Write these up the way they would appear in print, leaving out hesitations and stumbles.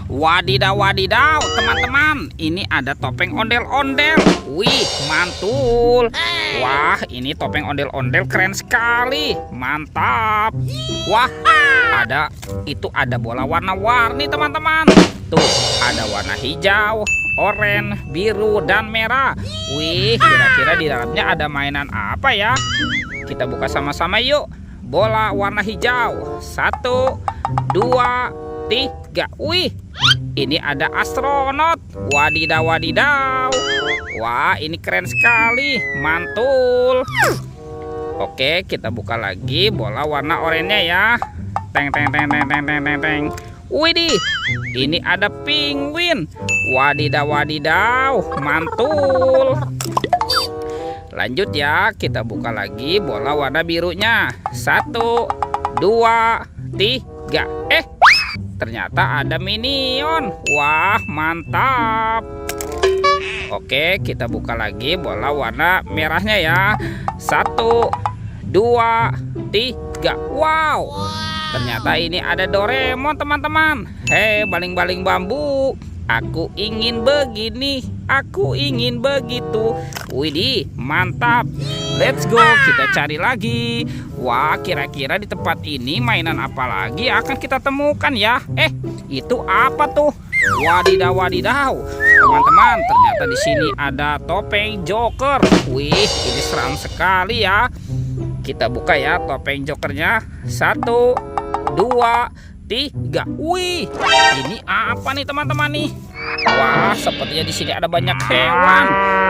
Wadidaw, wadidaw, teman-teman. Ini ada topeng ondel-ondel. Wih, mantul. Wah, ini topeng ondel-ondel keren sekali. Mantap. Wah, ada bola warna-warni, teman-teman. Tuh, ada warna hijau, oranye, biru, dan merah. Wih, kira-kira di dalamnya ada mainan apa ya? Kita buka sama-sama yuk. Bola warna hijau. 1, 2, 3. Wih, ini ada astronot. Wadidaw, wadidaw. Wah, ini keren sekali. Mantul. Oke, kita buka lagi bola warna oranye ya. Teng, teng, teng, teng, teng, teng, teng, teng. Widih, ini ada penguin. Wadidaw, wadidaw. Mantul. Lanjut ya, kita buka lagi bola warna birunya. 1, 2, 3. Ternyata ada minion. Wah, mantap. Oke, kita buka lagi bola warna merahnya ya. 1, 2, 3. Wow, ternyata ini ada Doraemon, teman-teman. Hei, baling-baling bambu. Aku ingin begini, aku ingin begitu. Widih, mantap. Let's go, kita cari lagi. Wah, kira-kira di tempat ini mainan apa lagi akan kita temukan ya? Itu apa tuh? Wadidaw, wadidaw. Teman-teman, ternyata di sini ada topeng Joker. Wih, ini seram sekali ya. Kita buka ya topeng Jokernya. 1, 2, 3. Wih, ini apa nih teman-teman nih? Wah, sepertinya di sini ada banyak hewan.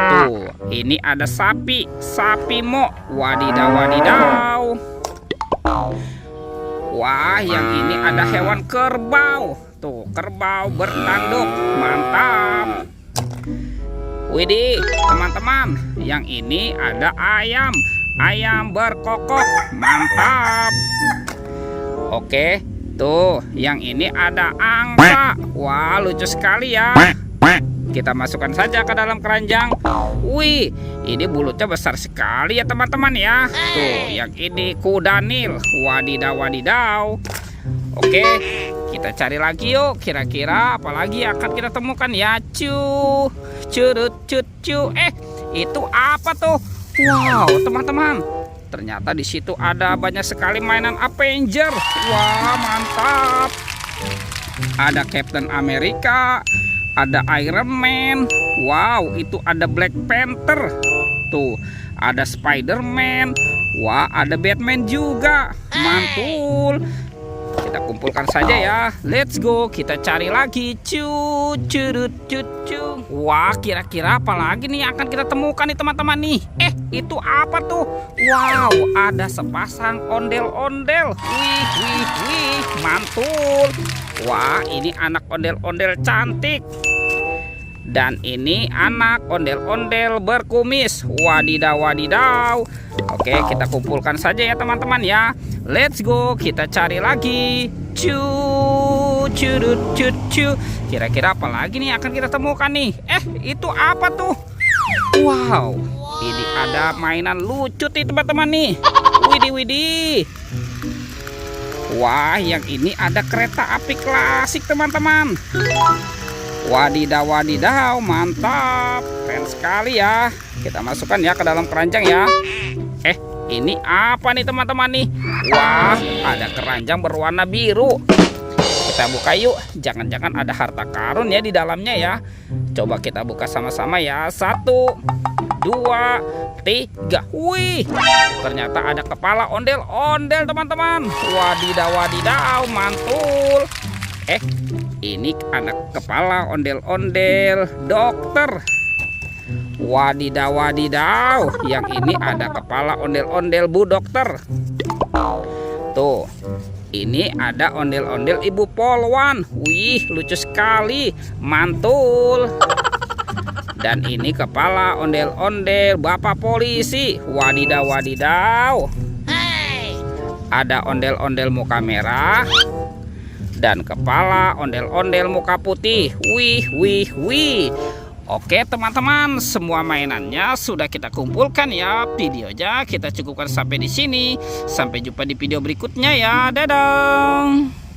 Tuh, ini ada sapi, sapi mo. Wadidaw, wadidaw. Wah, yang ini ada hewan kerbau. Tuh, kerbau bertanduk. Mantap. Widih, teman-teman, yang ini ada ayam, ayam berkokok. Mantap. Oke. Tuh, yang ini ada angsa. Wah, lucu sekali ya. Kita masukkan saja ke dalam keranjang. Wih, ini bulutnya besar sekali ya teman-teman ya. Tuh, yang ini kuda Nil. Wadidaw, wadidaw. Oke, kita cari lagi yuk. Kira-kira apalagi akan kita temukan ya. Curut, cu. Itu apa tuh? Wow, teman-teman, ternyata di situ ada banyak sekali mainan Avenger. Wah, mantap. Ada Captain America, ada Iron Man. Wow, itu ada Black Panther. Tuh, ada Spider-Man. Wah, ada Batman juga. Mantul. Kita kumpulkan saja ya. Let's go, kita cari lagi. Curut. Wah, kira-kira apa lagi nih akan kita temukan nih teman-teman nih? Itu apa tuh? Wow, ada sepasang ondel-ondel. Wih, mantul. Wah, ini anak ondel-ondel cantik. Dan ini anak ondel-ondel berkumis. Wadidaw, wadidaw. Oke, kita kumpulkan saja ya teman-teman ya. Let's go, kita cari lagi. Curut. Kira-kira apa lagi nih akan kita temukan nih? Itu apa tuh? Wow, ini ada mainan lucu nih teman-teman nih. Widih. Wah, yang ini ada kereta api klasik teman-teman. Wadidaw, wadidaw, mantap. Keren sekali ya. Kita masukkan ya ke dalam keranjang ya. Ini apa nih teman-teman nih? Wah, ada keranjang berwarna biru. Kita buka yuk. Jangan-jangan ada harta karun ya di dalamnya ya. Coba kita buka sama-sama ya. 1, 2, 3. Wih, ternyata ada kepala ondel-ondel teman-teman. Wadidaw, wadidaw, mantul. Ini anak kepala ondel-ondel dokter. Wadidaw, wadidaw. Yang ini ada kepala ondel-ondel bu dokter. Tuh, ini ada ondel-ondel ibu polwan. Wih, lucu sekali. Mantul. Dan ini kepala ondel-ondel bapak polisi. Wadidaw, wadidaw. Ada ondel-ondel muka merah dan kepala ondel-ondel muka putih. Wih. Oke teman-teman, semua mainannya sudah kita kumpulkan ya. Videonya kita cukupkan sampai di sini. Sampai jumpa di video berikutnya ya. Dadah.